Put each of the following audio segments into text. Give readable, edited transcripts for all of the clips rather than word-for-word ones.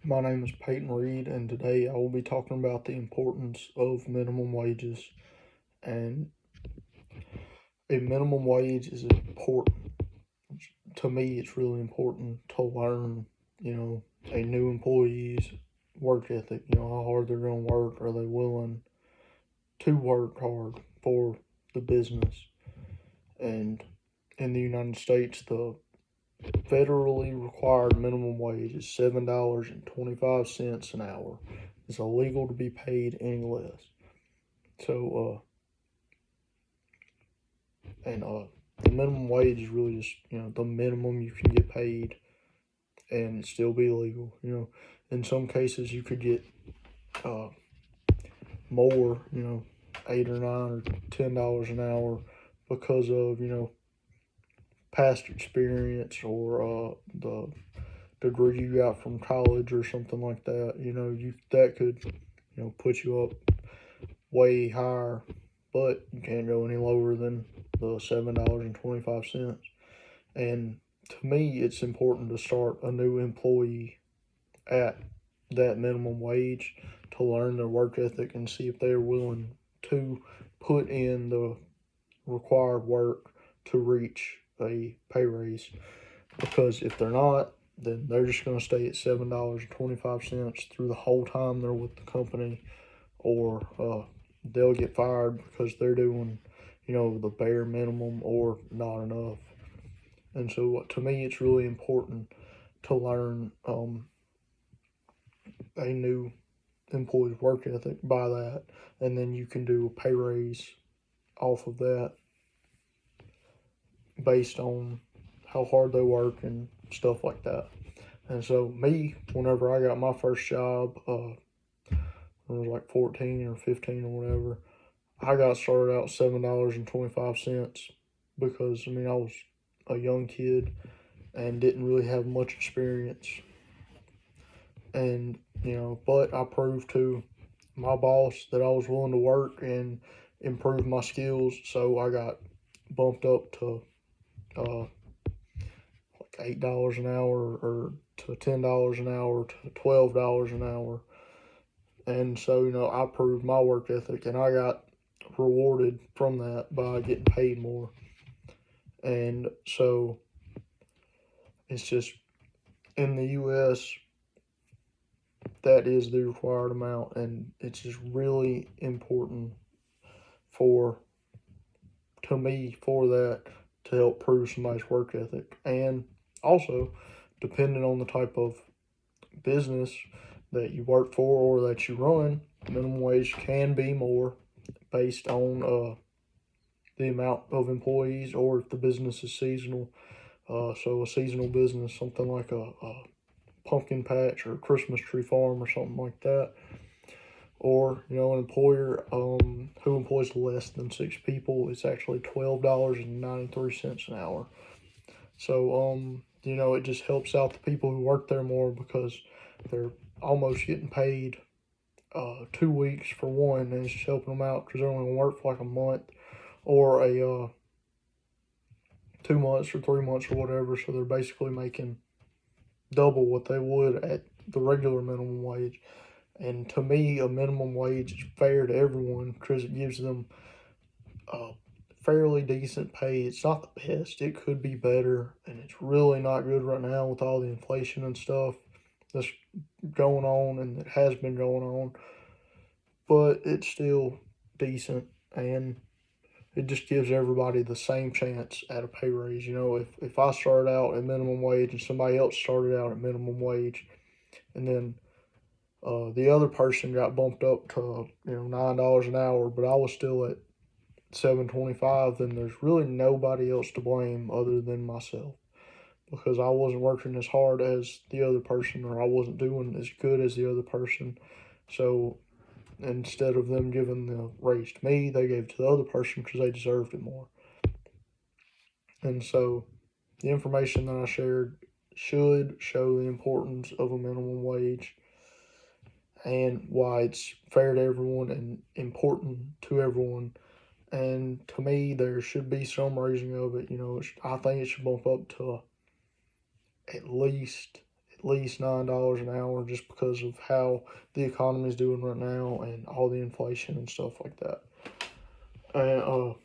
My name is Peyton Reid, and today I will be talking about the importance of minimum wages. And a minimum wage is important. To me, it's really important to learn, a new employee's work ethic, how hard they're going to work. Are they willing to work hard for the business? And in the United States, the federally required minimum wage is $7.25 an hour. It's illegal to be paid any less. So, the minimum wage is really just the minimum you can get paid, and it still be legal. In some cases you could get more. $8 or $9 or $10 an hour because of past experience or the degree you got from college or something like that. That could put you up way higher, but you can't go any lower than the $7.25. And to me, it's important to start a new employee at that minimum wage to learn their work ethic and see if they're willing to put in the required work to reach a pay raise. Because if they're not, then they're just going to stay at $7.25 through the whole time they're with the company, or they'll get fired because they're doing, the bare minimum or not enough. And so, to me, it's really important to learn a new employee's work ethic by that, and then you can do a pay raise off of that based on how hard they work and stuff like that. And so, whenever I got my first job, when I was like 14 or 15 or whatever, I got started out $7.25 because I was a young kid and didn't really have much experience. And but I proved to my boss that I was willing to work and improve my skills, so I got bumped up to like $8 an hour, or to $10 an hour, to $12 an hour. And so I proved my work ethic, and I got rewarded from that by getting paid more. And so it's just, in the U.S., that is the required amount, and it's just really important to me for that to help prove somebody's work ethic. And also, depending on the type of business that you work for or that you run, minimum wage can be more based on the amount of employees, or if the business is seasonal. So a seasonal business, something like a pumpkin patch or a Christmas tree farm or something like that. Or, an employer who employs less than 6 people, it's actually $12.93 an hour. So, it just helps out the people who work there more, because they're almost getting paid 2 weeks for one, and it's just helping them out because they're only going to work for like a month or a 2 months or 3 months or whatever. So they're basically making double what they would at the regular minimum wage. And to me, a minimum wage is fair to everyone because it gives them fairly decent pay. It's not the best, it could be better, and it's really not good right now with all the inflation and stuff that's going on, and it has been going on. But it's still decent, and it just gives everybody the same chance at a pay raise. If I started out at minimum wage and somebody else started out at minimum wage, and then the other person got bumped up to $9 an hour, but I was still at $7.25, then there's really nobody else to blame other than myself, because I wasn't working as hard as the other person, or I wasn't doing as good as the other person. So instead of them giving the raise to me, they gave it to the other person because they deserved it more. And so the information that I shared should show the importance of a minimum wage and why it's fair to everyone and important to everyone. And to me, there should be some raising of it. I think it should bump up to at at least $9 an hour just because of how the economy is doing right now and all the inflation and stuff like that. And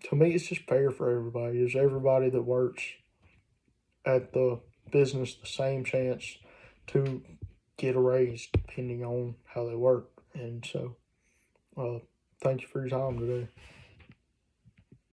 to me, it's just fair for everybody. Is everybody that works at the business the same chance to get a raise depending on how they work? And so, thank you for your time today.